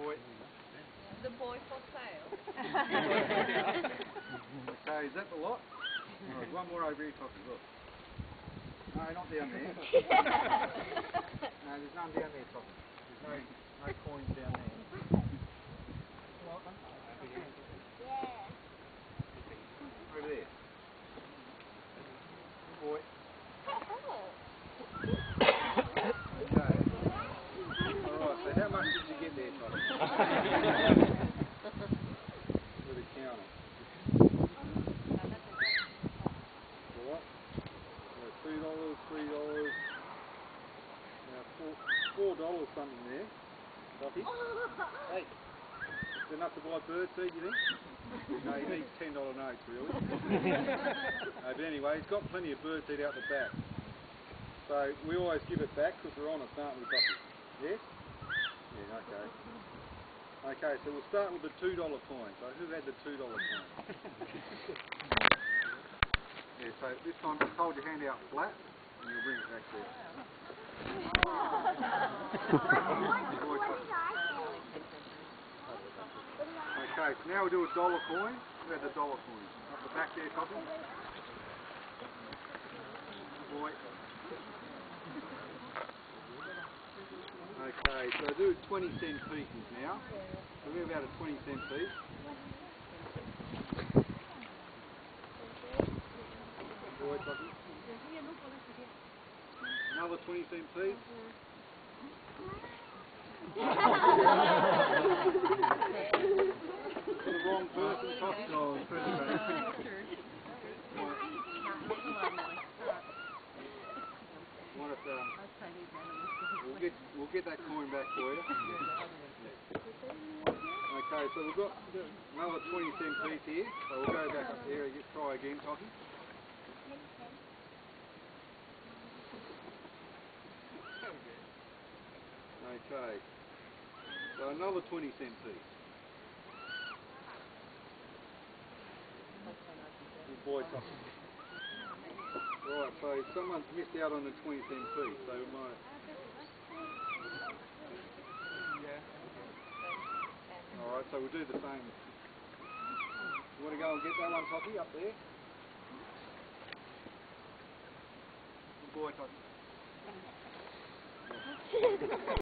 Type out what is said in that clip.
boy. The boy for sale. Okay, is that the lot? Oh, there's one more over here, Toppy, look. No, not down there. No, there's none down there, Toppy. There's no coins down there. Yeah. Over there. Good boy. Okay. Alright, so how much did you get there, Toppy? With a counter. Alright. $2, $3. Now $4 something there. Toppy. Hey. Is there enough to buy bird seed, you think? No, he needs $10 notes, really. But anyway, he's got plenty of bird seed out the back. So we always give it back because we're honest, aren't we, Toppy? Yes? Yeah, okay. Okay, so we'll start with the $2 coin. So who had the $2 coin? Yeah, so this time just hold your hand out flat and you'll bring it back there. Okay, so now we'll do a dollar coin. Who had the dollar coin? Up the back there, Toppy. Good boy. Okay, so do 20-cent pieces now. So we're about a 20-cent piece. Good boy, Toppy. Another 20-cent piece. For the wrong person, Toppy. Oh, what if we'll get that coin back for you. Okay, so we've got another 20-cent piece here. So we'll go back up there and try again, Toppy. Okay, so another 20-cent piece. Good boy, Toppy. Right, so someone's missed out on the 20-cent piece, so we might... Alright, so we'll do the same. You want to go and get that one, Toppy, up there? Good boy, Toppy.